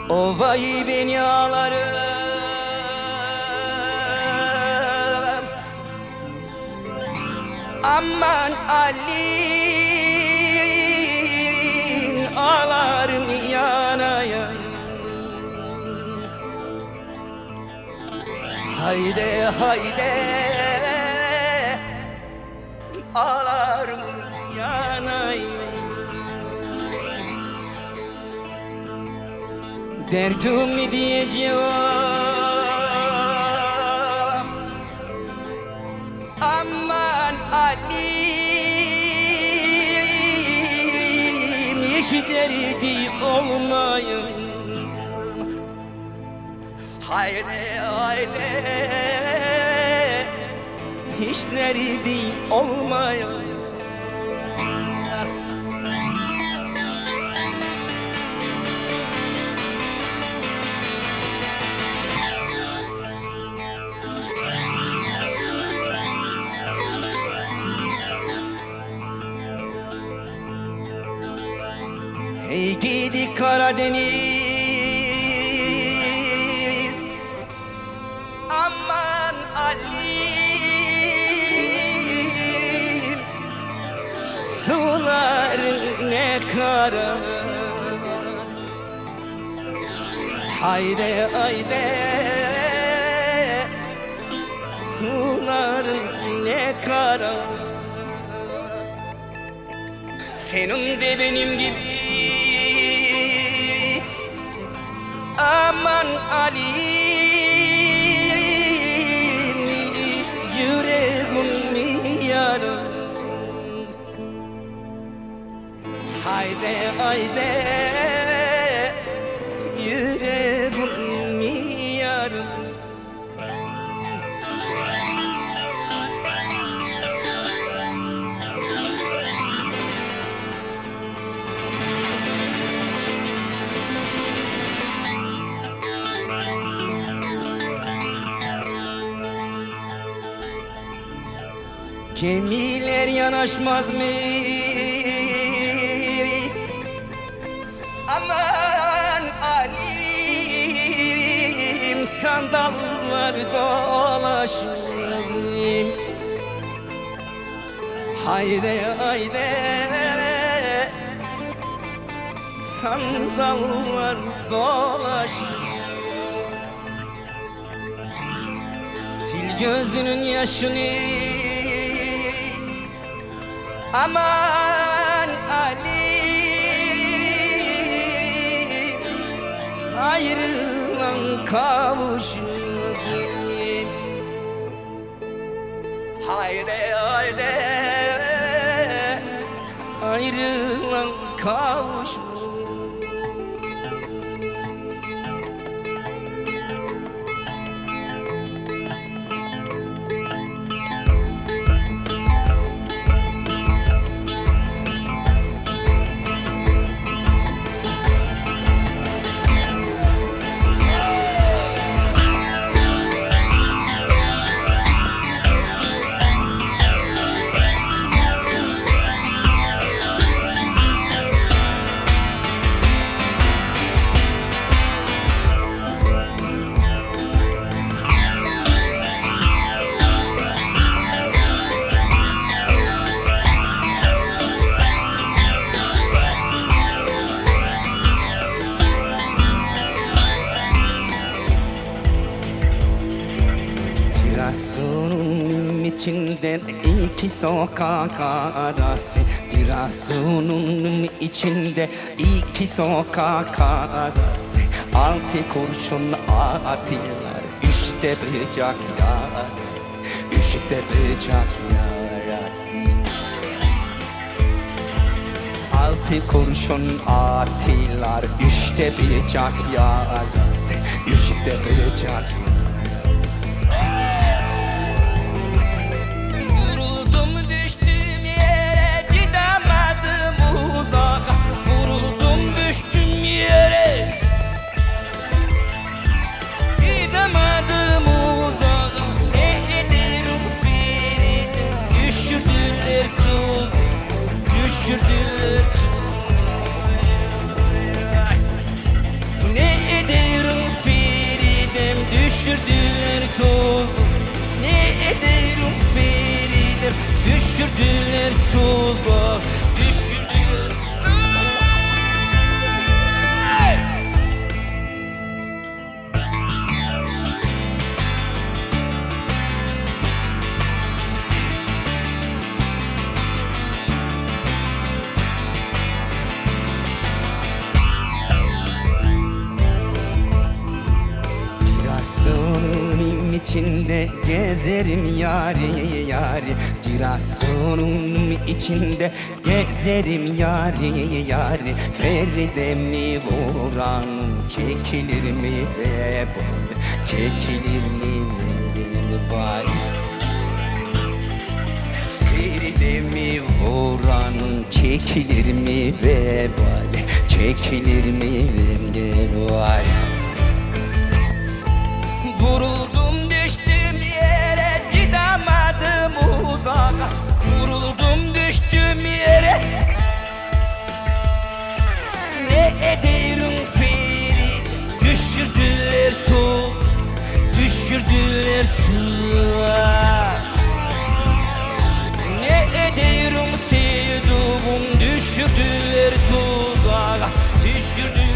O vay beni ağlarım. Aman Ali, ağlarım yana yana. Haydi haydi, ağlarım yana yana. Derdimi diyeceğim, aman Ali'm, hiç derdi olmayın. Haydi haydi, hiç derdi olmayın. Hey gidi Karadeniz, aman Ali'm, sular ne kara. Haydi haydi, sular ne kara. Senin de benim gibi, aman Ali'm, yüreğim yarım. Haydi haydi, yüreğim yarım. Gemiler yanaşmaz mı? Aman Ali'm, sandallar dolaşmaz mı? Haydi haydi, sandallar dolaşmaz. Sil gözünün yaşını, aman Ali, ayrılan kavuşmaz. Haydi haydi, ayrılan kavuşmaz. Giresun'un içinde iki sokak arası, Giresun'un içinde iki sokak arası. Altı kurşun atıyorlar, üçte bıçak yarası, üçte bıçak yarası. Altı kurşun atıyorlar, üçte bıçak yarası, üçte bıçak yarası. Ne ederim Feridem, düşürdüler tuzu. Ne ederim Feridem, düşürdüler tuzu. Düşürdüler. Cirasunun içinde gezerim yari yari. Cirasunun içinde gezerim yari yari. Feridem'i vuran çekilir mi be boy? Çekilir mi var? Feridem'i vuran çekilir mi be boy? Çekilir mi var? Vuruldum düştüm yere, gidamadım uzağa. Vuruldum düştüm yere. Ne ederim Ferit, düşürdüler tuz, düşürdüler tuzağa. Ne ederim sevduğum, düşürdüler tuzağa, düşürdüler.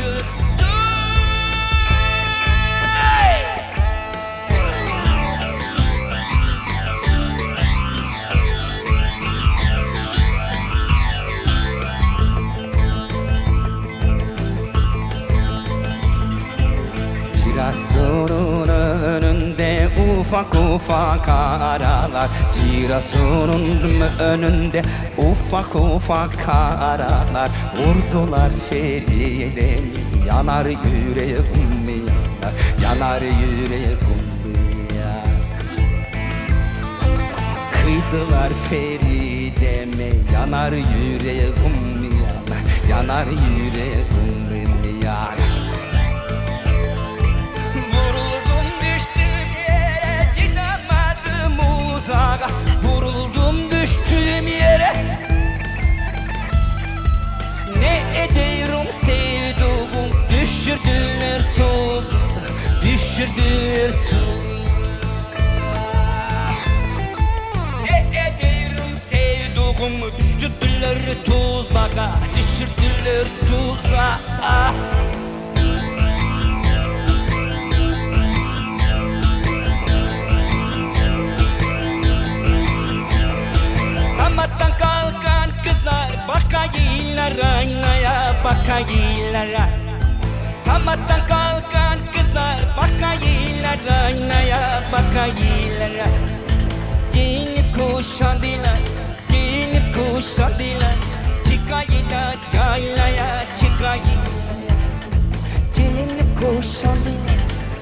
Cirasunun önünde ufak ufak aralar. Cirasunun önünde ufak ufak aralar. Vurdular Feridem'i, yanar yüreğim yanar, yanar yüreğim yanar. Kıydılar Feridem'e, yanar yüreğim yanar, yanar yüreğim yanar. Vuruldum düştüğüm yere. Ne ederim sevduğum, düşürdüler tuz, düşürdüler tuz. Ne ederim sevduğum, düşürdüler tuzağa, düşürdüler tuzağa. Damattan kalkan kızlar bakaylar aynaya, bakaylar. Samattan kalkan kızlar bakaylar aynaya, bakaylar. Cini kuşandılar, cini kuşandılar. Çıkaylar yaylaya, çıkaylar. Cini kuşandılar,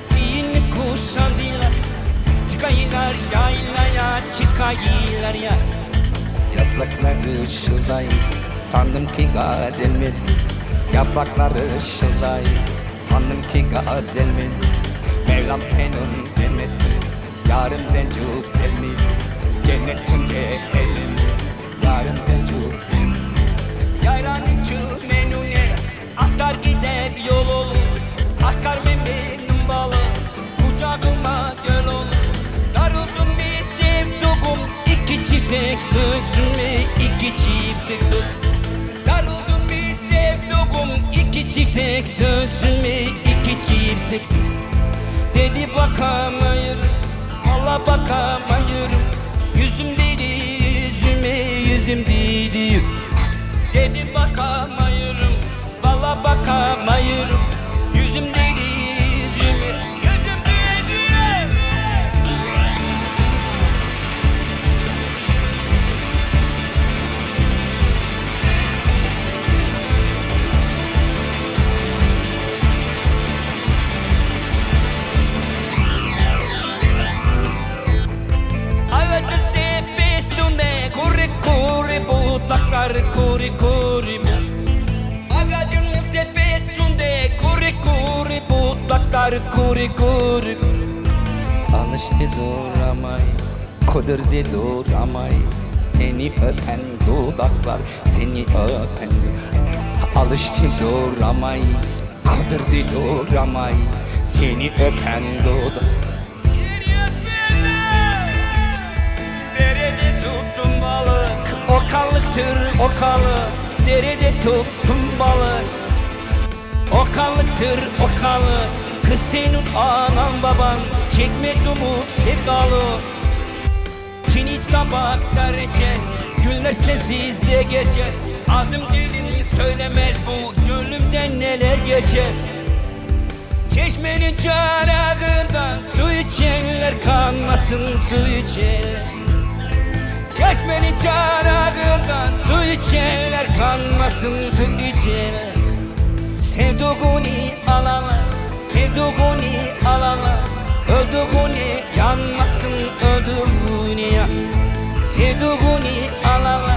cini kuşandılar. Çıkaylar yaylaya, çıkaylar ya. Yaprakları ışılday, sandım ki gazel mi? Yaprakları ışılday, sandım ki gazel mi? Mevlam senin cennetin, yarından güzel mi? Cennetin cehennem, yarından güzel mi? Yaylanın çümenune, aktar gider yol olur. Akar memenin balı, kucağıma göl olur. Darıldım bir sevduğum, İki çiftek sözüme, iki çiftek söz. Darıldım bir sevduğum, iki çiftek sözüme, iki çiftek söz. Dedi bakamayırım, valla bakamayırım. Yüzüm dedi yüzüme, yüzüm dedi yüz. Dedi bakamayırım, valla bakamayırım. Yüzüm dedi yüzüme, yüzüm dedi yüz. Kuri kuri bu Ağacın tepesinde kuri kuri bu Daktar kuri kuri Alıştı duramay, kudurdu duramay. Seni öpen dudaklar, seni öpen. Alıştı duramay, Kudurdu doğramay seni öpen dudak. Seni öpenler derede tuttum balık. Okalıktır okalık, derede tuttum balık. Okalıktır okalık, kız senin anan baban çekmedi umut sevdalı. Çini tabakta reçel, günler sensiz de geçer. Ağzım dilim söylemez bu gönlümden neler geçer. Çeşmenin çarağından su içenler kanmasın su içenler. Çeşmenin çarağından su içenler kanmasın su içenler. Sevduğunu alana, sevduğunu alana, öldüğünü yanmasın öldüğünü ya. Sevduğunu alana.